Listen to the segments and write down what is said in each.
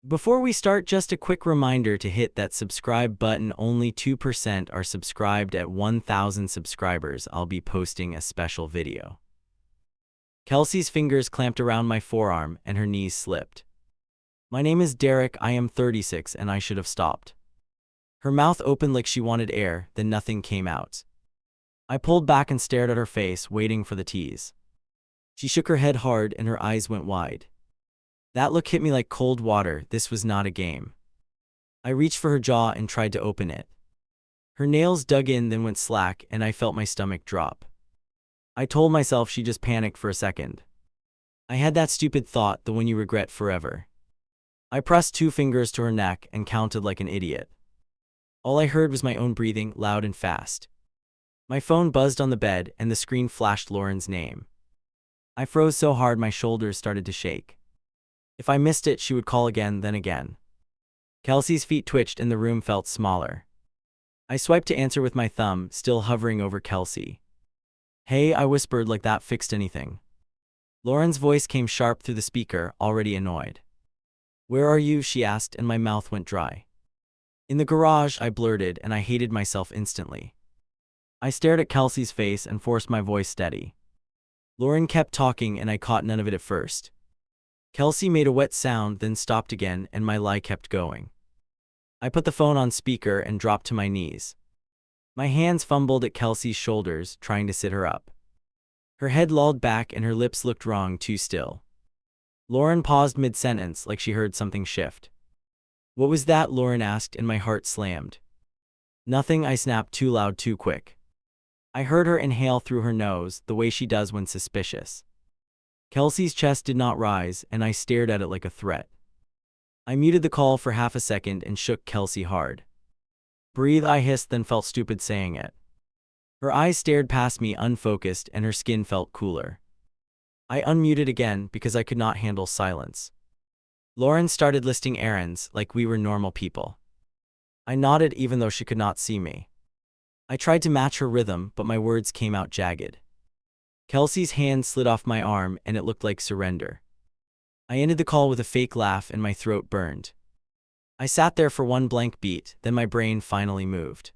Before we start, just a quick reminder to hit that subscribe button. Only 2% are subscribed. At 1,000 subscribers, I'll be posting a special video. Kelsey's fingers clamped around my forearm and her knees slipped. My name is Derek, I am 36, and I should have stopped. Her mouth opened like she wanted air, then nothing came out. I pulled back and stared at her face, waiting for the tease. She shook her head hard and her eyes went wide. That look hit me like cold water. This was not a game. I reached for her jaw and tried to open it. Her nails dug in, then went slack, and I felt my stomach drop. I told myself she just panicked for a second. I had that stupid thought, the one you regret forever. I pressed 2 fingers to her neck and counted like an idiot. All I heard was my own breathing, loud and fast. My phone buzzed on the bed and the screen flashed Lauren's name. I froze so hard my shoulders started to shake. If I missed it, she would call again, then again. Kelsey's feet twitched and the room felt smaller. I swiped to answer with my thumb, still hovering over Kelsey. "Hey," I whispered like that fixed anything. Lauren's voice came sharp through the speaker, already annoyed. "Where are you?" she asked, and my mouth went dry. "In the garage," I blurted, and I hated myself instantly. I stared at Kelsey's face and forced my voice steady. Lauren kept talking and I caught none of it at first. Kelsey made a wet sound, then stopped again, and my lie kept going. I put the phone on speaker and dropped to my knees. My hands fumbled at Kelsey's shoulders, trying to sit her up. Her head lolled back and her lips looked wrong, too still. Lauren paused mid-sentence, like she heard something shift. "What was that?" Lauren asked, and my heart slammed. "Nothing," I snapped, too loud, too quick. I heard her inhale through her nose, the way she does when suspicious. Kelsey's chest did not rise, and I stared at it like a threat. I muted the call for half a second and shook Kelsey hard. "Breathe," I hissed, then felt stupid saying it. Her eyes stared past me, unfocused, and her skin felt cooler. I unmuted again because I could not handle silence. Lauren started listing errands like we were normal people. I nodded even though she could not see me. I tried to match her rhythm, but my words came out jagged. Kelsey's hand slid off my arm and it looked like surrender. I ended the call with a fake laugh and my throat burned. I sat there for one blank beat, then my brain finally moved.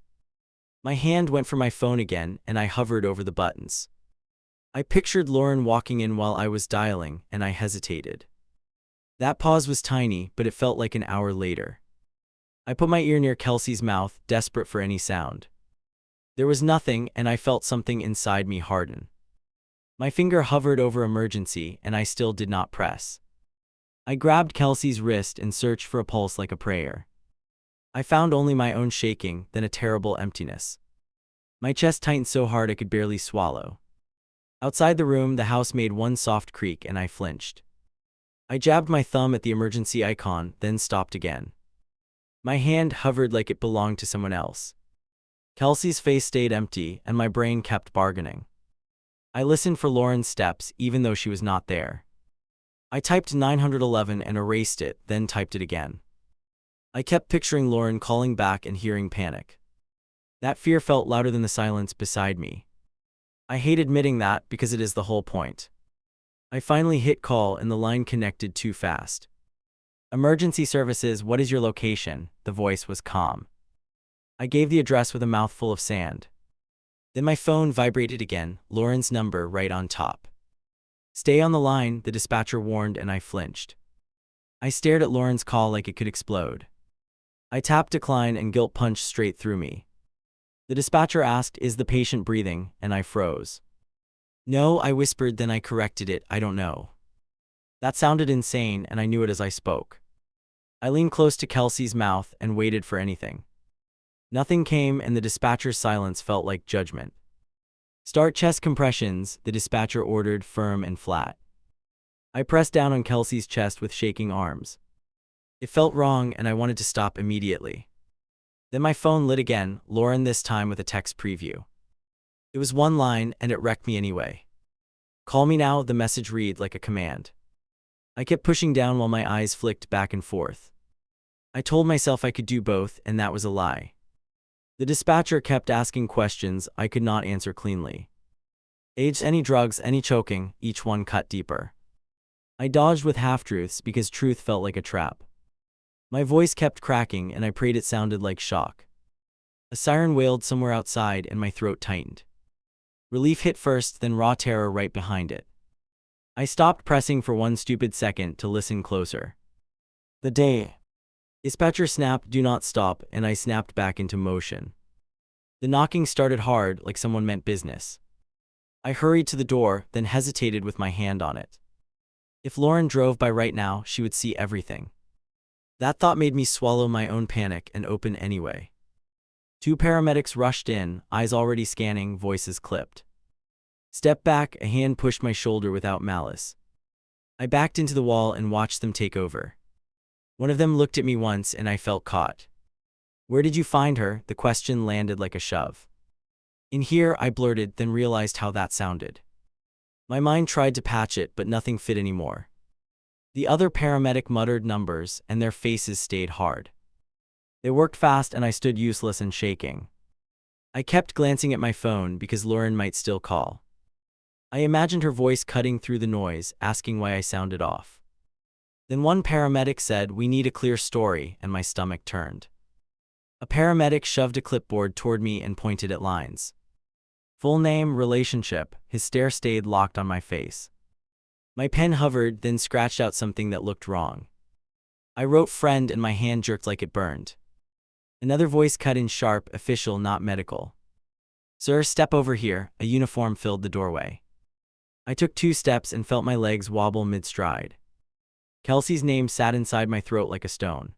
My hand went for my phone again and I hovered over the buttons. I pictured Lauren walking in while I was dialing, and I hesitated. That pause was tiny, but it felt like an hour later. I put my ear near Kelsey's mouth, desperate for any sound. There was nothing, and I felt something inside me harden. My finger hovered over emergency, and I still did not press. I grabbed Kelsey's wrist and searched for a pulse like a prayer. I found only my own shaking, then a terrible emptiness. My chest tightened so hard I could barely swallow. Outside the room, the house made one soft creak and I flinched. I jabbed my thumb at the emergency icon, then stopped again. My hand hovered like it belonged to someone else. Kelsey's face stayed empty, and my brain kept bargaining. I listened for Lauren's steps, even though she was not there. I typed 911 and erased it, then typed it again. I kept picturing Lauren calling back and hearing panic. That fear felt louder than the silence beside me. I hate admitting that because it is the whole point. I finally hit call and the line connected too fast. "Emergency services, what is your location?" The voice was calm. I gave the address with a mouthful of sand. Then my phone vibrated again, Lauren's number right on top. "Stay on the line," the dispatcher warned, and I flinched. I stared at Lauren's call like it could explode. I tapped decline and guilt punched straight through me. The dispatcher asked, "Is the patient breathing?" and I froze. "No," I whispered, then I corrected it, "I don't know." That sounded insane, and I knew it as I spoke. I leaned close to Kelsey's mouth and waited for anything. Nothing came, and the dispatcher's silence felt like judgment. "Start chest compressions," the dispatcher ordered, firm and flat. I pressed down on Kelsey's chest with shaking arms. It felt wrong, and I wanted to stop immediately. Then my phone lit again, Lauren this time with a text preview. It was one line, and it wrecked me anyway. "Call me now," the message read like a command. I kept pushing down while my eyes flicked back and forth. I told myself I could do both, and that was a lie. The dispatcher kept asking questions I could not answer cleanly. Age, any drugs, any choking, each one cut deeper. I dodged with half-truths because truth felt like a trap. My voice kept cracking, and I prayed it sounded like shock. A siren wailed somewhere outside, and my throat tightened. Relief hit first, then raw terror right behind it. I stopped pressing for one stupid second to listen closer. The day. Dispatcher snapped, "Do not stop," and I snapped back into motion. The knocking started hard, like someone meant business. I hurried to the door, then hesitated with my hand on it. If Lauren drove by right now, she would see everything. That thought made me swallow my own panic and open anyway. 2 paramedics rushed in, eyes already scanning, voices clipped. Step back, a hand pushed my shoulder without malice. I backed into the wall and watched them take over. One of them looked at me once, and I felt caught. "Where did you find her?" The question landed like a shove. "In here," I blurted, then realized how that sounded. My mind tried to patch it, but nothing fit anymore. The other paramedic muttered numbers, and their faces stayed hard. They worked fast, and I stood useless and shaking. I kept glancing at my phone because Lauren might still call. I imagined her voice cutting through the noise, asking why I sounded off. Then one paramedic said, "We need a clear story," and my stomach turned. A paramedic shoved a clipboard toward me and pointed at lines. Full name, relationship. His stare stayed locked on my face. My pen hovered, then scratched out something that looked wrong. I wrote friend, and my hand jerked like it burned. Another voice cut in sharp, official, not medical. "Sir, step over here." A uniform filled the doorway. I took 2 steps and felt my legs wobble mid-stride. Kelsey's name sat inside my throat like a stone.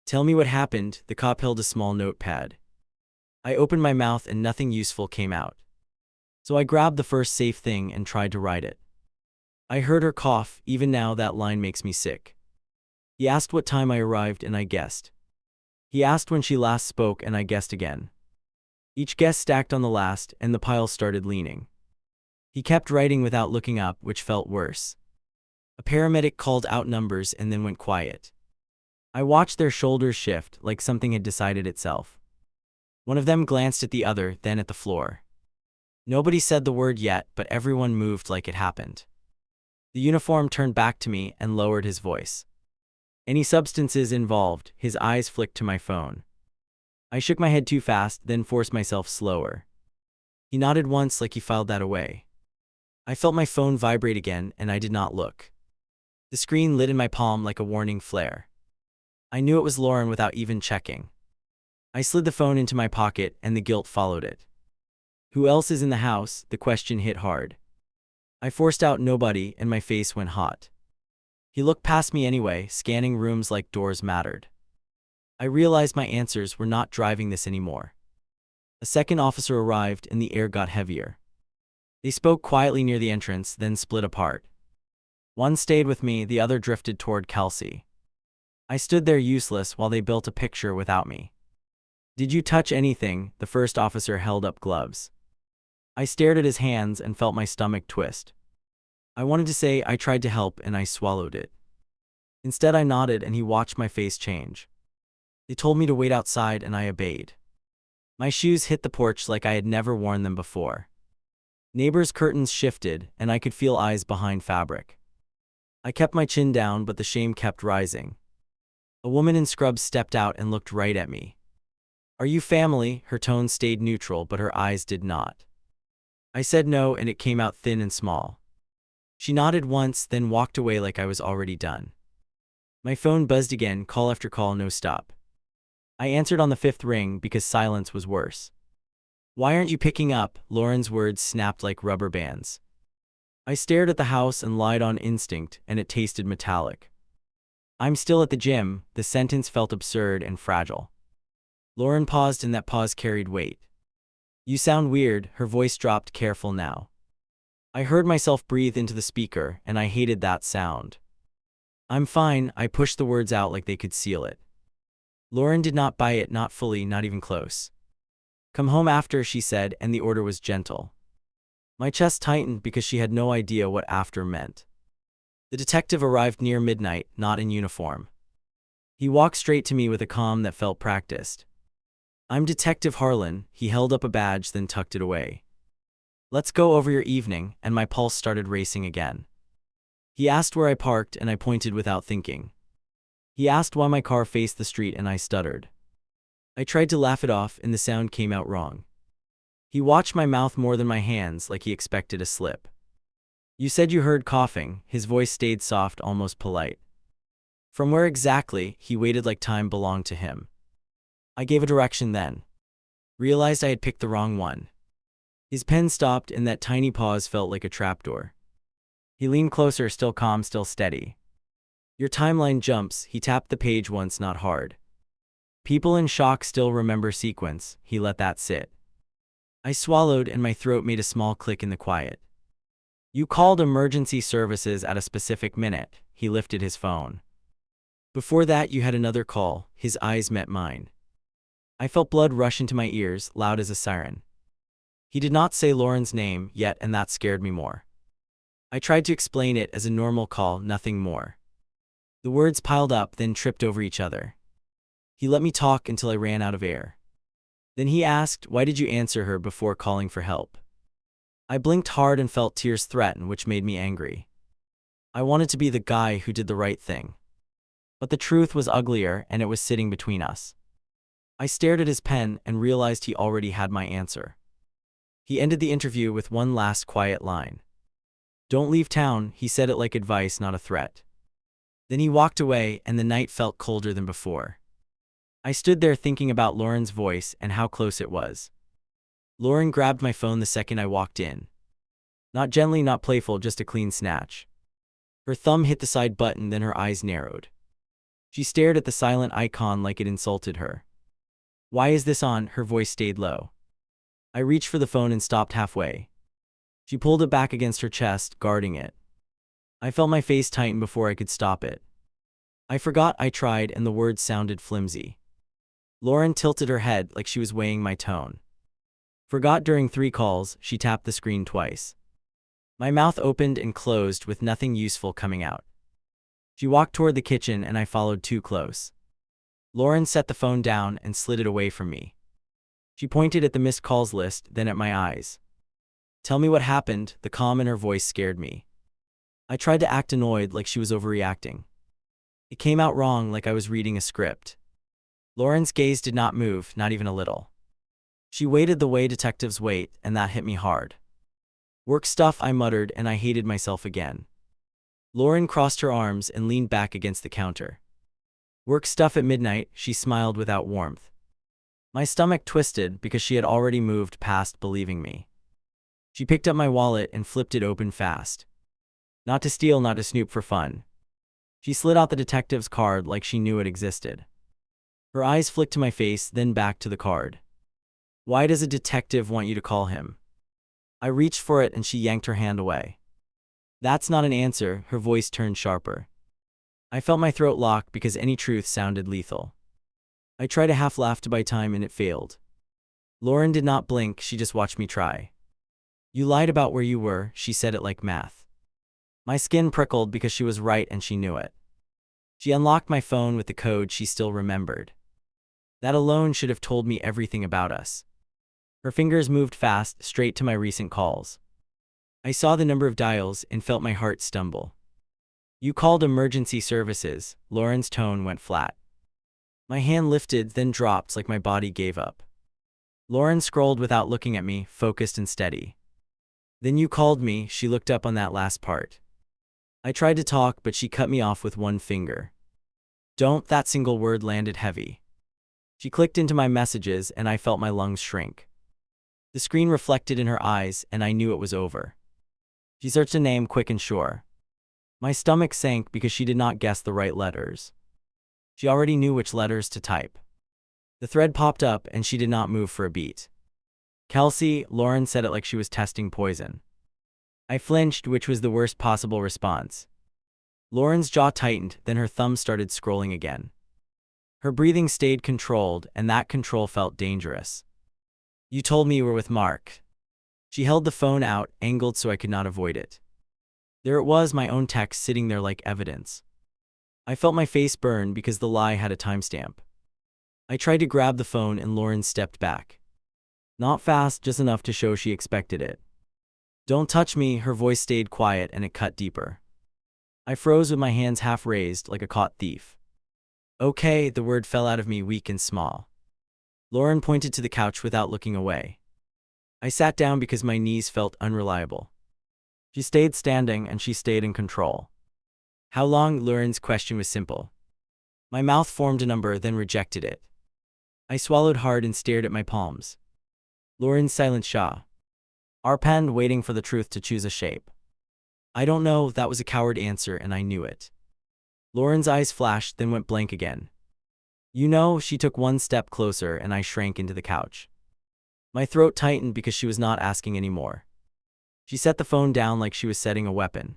"Tell me what happened." The cop held a small notepad. I opened my mouth and nothing useful came out. So I grabbed the first safe thing and tried to write it. I heard her cough. Even now that line makes me sick. He asked what time I arrived, and I guessed. He asked when she last spoke, and I guessed again. Each guess stacked on the last, and the pile started leaning. He kept writing without looking up, which felt worse. A paramedic called out numbers and then went quiet. I watched their shoulders shift, like something had decided itself. One of them glanced at the other, then at the floor. Nobody said the word yet, but everyone moved like it happened. The uniform turned back to me and lowered his voice. "Any substances involved?" His eyes flicked to my phone. I shook my head too fast, then forced myself slower. He nodded once, like he filed that away. I felt my phone vibrate again, and I did not look. The screen lit in my palm like a warning flare. I knew it was Lauren without even checking. I slid the phone into my pocket, and the guilt followed it. Who else is in the house? The question hit hard. I forced out nobody, and my face went hot. He looked past me anyway, scanning rooms like doors mattered. I realized my answers were not driving this anymore. A second officer arrived, and the air got heavier. They spoke quietly near the entrance, then split apart. One stayed with me, the other drifted toward Kelsey. I stood there useless while they built a picture without me. "Did you touch anything?" The first officer held up gloves. I stared at his hands and felt my stomach twist. I wanted to say I tried to help, and I swallowed it. Instead I nodded, and he watched my face change. They told me to wait outside, and I obeyed. My shoes hit the porch like I had never worn them before. Neighbors' curtains shifted, and I could feel eyes behind fabric. I kept my chin down, but the shame kept rising. A woman in scrubs stepped out and looked right at me. "Are you family?" Her tone stayed neutral, but her eyes did not. I said no, and it came out thin and small. She nodded once, then walked away like I was already done. My phone buzzed again, call after call, no stop. I answered on the 5th ring because silence was worse. "Why aren't you picking up?" Lauren's words snapped like rubber bands. I stared at the house and lied on instinct, and it tasted metallic. "I'm still at the gym." The sentence felt absurd and fragile. Lauren paused, and that pause carried weight. "You sound weird." Her voice dropped, careful now. I heard myself breathe into the speaker, and I hated that sound. "I'm fine." I pushed the words out like they could seal it. Lauren did not buy it, not fully, not even close. "Come home after," she said, and the order was gentle. My chest tightened because she had no idea what after meant. The detective arrived near midnight, not in uniform. He walked straight to me with a calm that felt practiced. "I'm Detective Harlan." He held up a badge, then tucked it away. "Let's go over your evening," and my pulse started racing again. He asked where I parked, and I pointed without thinking. He asked why my car faced the street and I stuttered. I tried to laugh it off and the sound came out wrong. He watched my mouth more than my hands like he expected a slip. You said you heard coughing. His voice stayed soft, almost polite. From where exactly? He waited like time belonged to him. I gave a direction then. Realized I had picked the wrong one. His pen stopped and that tiny pause felt like a trapdoor. He leaned closer, still calm, still steady. Your timeline jumps. He tapped the page once, not hard. People in shock still remember sequence. He let that sit. I swallowed and my throat made a small click in the quiet. You called emergency services at a specific minute. He lifted his phone. Before that you had another call. His eyes met mine. I felt blood rush into my ears, loud as a siren. He did not say Lauren's name yet, and that scared me more. I tried to explain it as a normal call, nothing more. The words piled up, then tripped over each other. He let me talk until I ran out of air. Then he asked, why did you answer her before calling for help? I blinked hard and felt tears threaten, which made me angry. I wanted to be the guy who did the right thing. But the truth was uglier, and it was sitting between us. I stared at his pen and realized he already had my answer. He ended the interview with one last quiet line. Don't leave town, he said it like advice, not a threat. Then he walked away and the night felt colder than before. I stood there thinking about Lauren's voice and how close it was. Lauren grabbed my phone the second I walked in. Not gently, not playful, just a clean snatch. Her thumb hit the side button, then her eyes narrowed. She stared at the silent icon like it insulted her. Why is this on? Her voice stayed low. I reached for the phone and stopped halfway. She pulled it back against her chest, guarding it. I felt my face tighten before I could stop it. I forgot I tried and the words sounded flimsy. Lauren tilted her head like she was weighing my tone. Forgot during 3 calls, she tapped the screen twice. My mouth opened and closed with nothing useful coming out. She walked toward the kitchen and I followed too close. Lauren set the phone down and slid it away from me. She pointed at the missed calls list, then at my eyes. Tell me what happened. The calm in her voice scared me. I tried to act annoyed like she was overreacting. It came out wrong, like I was reading a script. Lauren's gaze did not move, not even a little. She waited the way detectives wait, and that hit me hard. Work stuff, I muttered, and I hated myself again. Lauren crossed her arms and leaned back against the counter. Work stuff at midnight, she smiled without warmth. My stomach twisted because she had already moved past believing me. She picked up my wallet and flipped it open fast. Not to steal, not to snoop, for fun. She slid out the detective's card like she knew it existed. Her eyes flicked to my face, then back to the card. Why does a detective want you to call him? I reached for it and she yanked her hand away. That's not an answer, her voice turned sharper. I felt my throat lock because any truth sounded lethal. I tried to half laugh to buy time and it failed. Lauren did not blink, she just watched me try. You lied about where you were, she said it like math. My skin prickled because she was right and she knew it. She unlocked my phone with the code she still remembered. That alone should have told me everything about us. Her fingers moved fast, straight to my recent calls. I saw the number of dials and felt my heart stumble. You called emergency services. Lauren's tone went flat. My hand lifted, then dropped like my body gave up. Lauren scrolled without looking at me, focused and steady. Then you called me, she looked up on that last part. I tried to talk, but she cut me off with one finger. Don't, that single word landed heavy. She clicked into my messages and I felt my lungs shrink. The screen reflected in her eyes and I knew it was over. She searched a name quick and sure. My stomach sank because she did not guess the right letters. She already knew which letters to type. The thread popped up and she did not move for a beat. Kelsey, Lauren said it like she was testing poison. I flinched, which was the worst possible response. Lauren's jaw tightened, then her thumb started scrolling again. Her breathing stayed controlled, and that control felt dangerous. You told me you were with Mark. She held the phone out, angled so I could not avoid it. There it was, my own text sitting there like evidence. I felt my face burn because the lie had a timestamp. I tried to grab the phone and Lauren stepped back. Not fast, just enough to show she expected it. Don't touch me, her voice stayed quiet and it cut deeper. I froze with my hands half raised like a caught thief. Okay, the word fell out of me weak and small. Lauren pointed to the couch without looking away. I sat down because my knees felt unreliable. She stayed standing and she stayed in control. How long? Lauren's question was simple. My mouth formed a number, then rejected it. I swallowed hard and stared at my palms. Lauren's silent Shah. Our pen waiting for the truth to choose a shape. I don't know, that was a coward answer and I knew it. Lauren's eyes flashed, then went blank again. You know, she took one step closer and I shrank into the couch. My throat tightened because she was not asking anymore. She set the phone down like she was setting a weapon.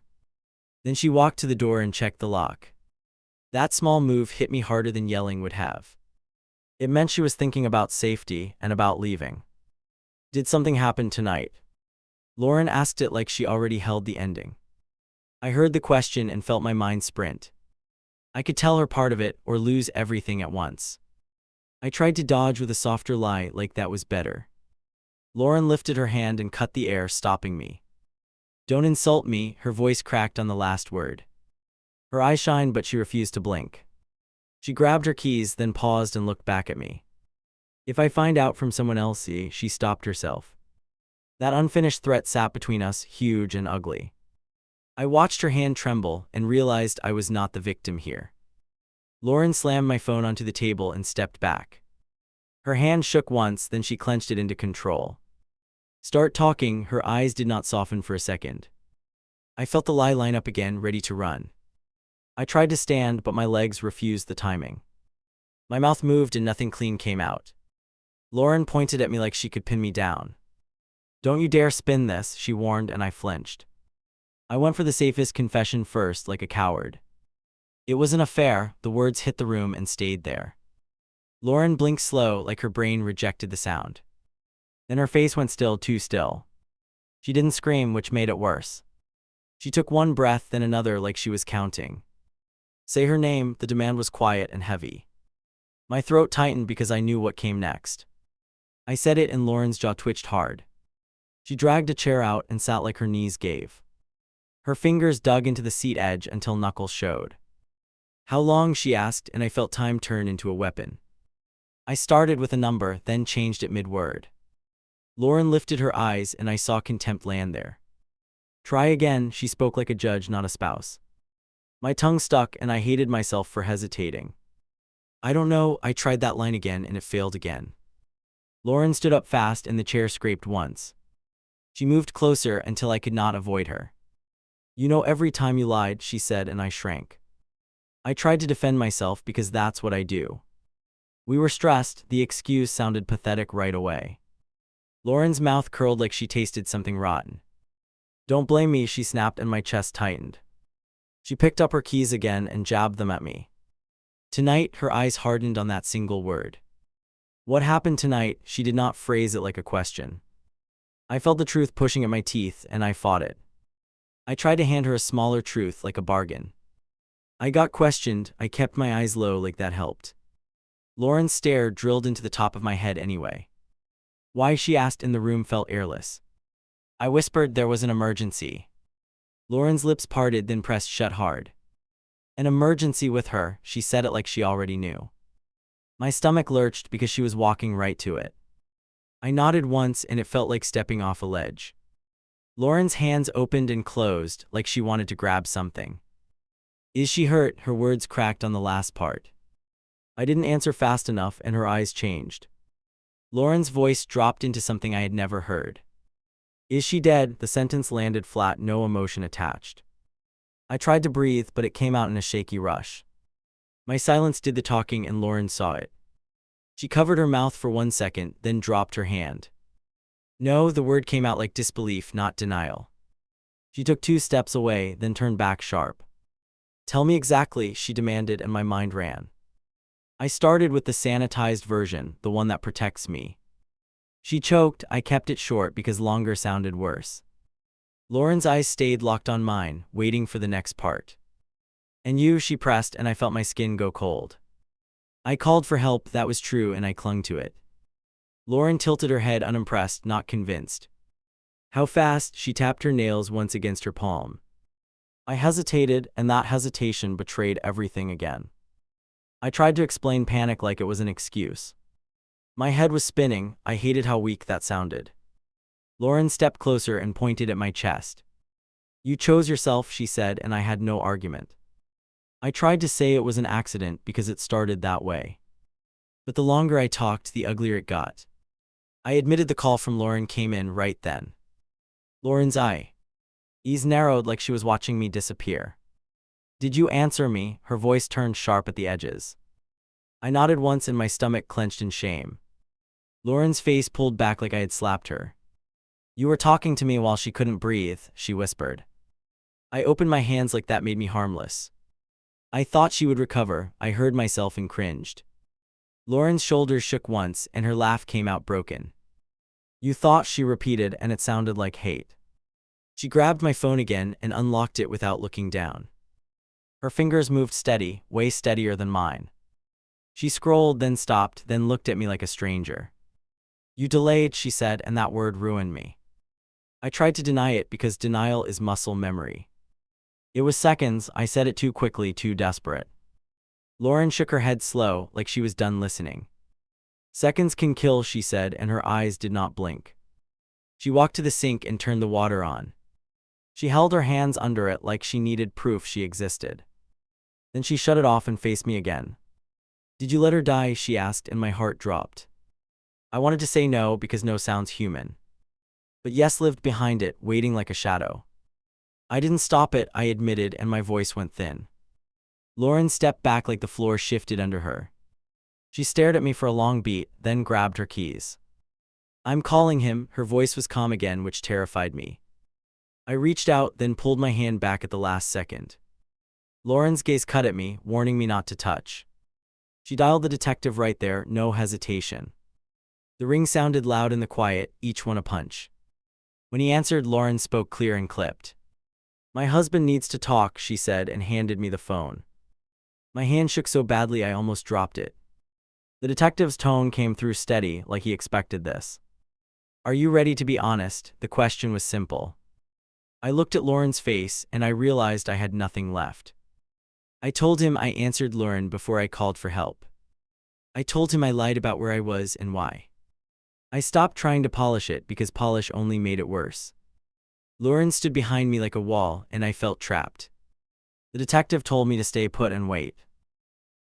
Then she walked to the door and checked the lock. That small move hit me harder than yelling would have. It meant she was thinking about safety and about leaving. Did something happen tonight? Lauren asked it like she already held the ending. I heard the question and felt my mind sprint. I could tell her part of it or lose everything at once. I tried to dodge with a softer lie like that was better. Lauren lifted her hand and cut the air, stopping me. Don't insult me, her voice cracked on the last word. Her eyes shined but she refused to blink. She grabbed her keys, then paused and looked back at me. If I find out from someone else, she stopped herself. That unfinished threat sat between us, huge and ugly. I watched her hand tremble and realized I was not the victim here. Lauren slammed my phone onto the table and stepped back. Her hand shook once, then she clenched it into control. Start talking, her eyes did not soften for a second. I felt the lie line up again, ready to run. I tried to stand, but my legs refused the timing. My mouth moved and nothing clean came out. Lauren pointed at me like she could pin me down. Don't you dare spin this, she warned, and I flinched. I went for the safest confession first, like a coward. It was an affair, the words hit the room and stayed there. Lauren blinked slow, like her brain rejected the sound. Then her face went still, too still. She didn't scream, which made it worse. She took one breath, then another, like she was counting. Say her name, the demand was quiet and heavy. My throat tightened because I knew what came next. I said it and Lauren's jaw twitched hard. She dragged a chair out and sat like her knees gave. Her fingers dug into the seat edge until knuckles showed. How long? She asked, and I felt time turn into a weapon. I started with a number, then changed it mid-word. Lauren lifted her eyes and I saw contempt land there. Try again, she spoke like a judge, not a spouse. My tongue stuck and I hated myself for hesitating. I don't know, I tried that line again and it failed again. Lauren stood up fast and the chair scraped once. She moved closer until I could not avoid her. You know, every time you lied, she said, and I shrank. I tried to defend myself because that's what I do. We were stressed, the excuse sounded pathetic right away. Lauren's mouth curled like she tasted something rotten. Don't blame me, she snapped, and my chest tightened. She picked up her keys again and jabbed them at me. Tonight, her eyes hardened on that single word. What happened tonight? She did not phrase it like a question. I felt the truth pushing at my teeth and I fought it. I tried to hand her a smaller truth, like a bargain. I got questioned, I kept my eyes low like that helped. Lauren's stare drilled into the top of my head anyway. Why? She asked, and the room felt airless. I whispered there was an emergency. Lauren's lips parted, then pressed shut hard. An emergency with her, she said it like she already knew. My stomach lurched because she was walking right to it. I nodded once and it felt like stepping off a ledge. Lauren's hands opened and closed like she wanted to grab something. Is she hurt? Her words cracked on the last part. I didn't answer fast enough and her eyes changed. Lauren's voice dropped into something I had never heard. Is she dead? The sentence landed flat, no emotion attached. I tried to breathe, but it came out in a shaky rush. My silence did the talking and Lauren saw it. She covered her mouth for 1 second, then dropped her hand. No, the word came out like disbelief, not denial. She took 2 steps away, then turned back sharp. Tell me exactly, she demanded, and my mind ran. I started with the sanitized version, the one that protects me. She choked. I kept it short because longer sounded worse. Lauren's eyes stayed locked on mine, waiting for the next part. And you? She pressed, and I felt my skin go cold. I called for help, that was true, and I clung to it. Lauren tilted her head, unimpressed, not convinced. How fast? She tapped her nails once against her palm. I hesitated, and that hesitation betrayed everything again. I tried to explain panic like it was an excuse. My head was spinning. I hated how weak that sounded. Lauren stepped closer and pointed at my chest. You chose yourself, she said, and I had no argument. I tried to say it was an accident because it started that way. But the longer I talked, the uglier it got. I admitted the call from Lauren came in right then. Lauren's eyes narrowed like she was watching me disappear. Did you answer me? Her voice turned sharp at the edges. I nodded once and my stomach clenched in shame. Lauren's face pulled back like I had slapped her. You were talking to me while she couldn't breathe, she whispered. I opened my hands like that made me harmless. I thought she would recover. I heard myself and cringed. Lauren's shoulders shook once and her laugh came out broken. You thought, she repeated, and it sounded like hate. She grabbed my phone again and unlocked it without looking down. Her fingers moved steady, way steadier than mine. She scrolled, then stopped, then looked at me like a stranger. You delayed, she said, and that word ruined me. I tried to deny it because denial is muscle memory. It was seconds. I said it too quickly, too desperate. Lauren shook her head slow, like she was done listening. Seconds can kill, she said, and her eyes did not blink. She walked to the sink and turned the water on. She held her hands under it like she needed proof she existed. Then she shut it off and faced me again. Did you let her die? She asked, and my heart dropped. I wanted to say no because no sounds human. But yes lived behind it, waiting like a shadow. I didn't stop it, I admitted, and my voice went thin. Lauren stepped back like the floor shifted under her. She stared at me for a long beat, then grabbed her keys. I'm calling him. Her voice was calm again, which terrified me. I reached out, then pulled my hand back at the last second. Lauren's gaze cut at me, warning me not to touch. She dialed the detective right there, no hesitation. The ring sounded loud in the quiet, each one a punch. When he answered, Lauren spoke clear and clipped. My husband needs to talk, she said, and handed me the phone. My hand shook so badly I almost dropped it. The detective's tone came through steady, like he expected this. Are you ready to be honest? The question was simple. I looked at Lauren's face, and I realized I had nothing left. I told him I answered Lauren before I called for help. I told him I lied about where I was and why. I stopped trying to polish it because polish only made it worse. Lauren stood behind me like a wall, and I felt trapped. The detective told me to stay put and wait.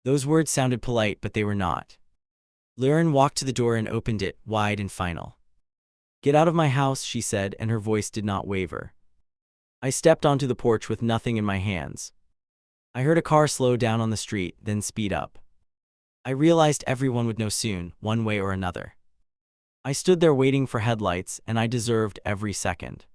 Those words sounded polite, but they were not. Lauren walked to the door and opened it, wide and final. Get out of my house, she said, and her voice did not waver. I stepped onto the porch with nothing in my hands. I heard a car slow down on the street, then speed up. I realized everyone would know soon, one way or another. I stood there waiting for headlights, and I deserved every second.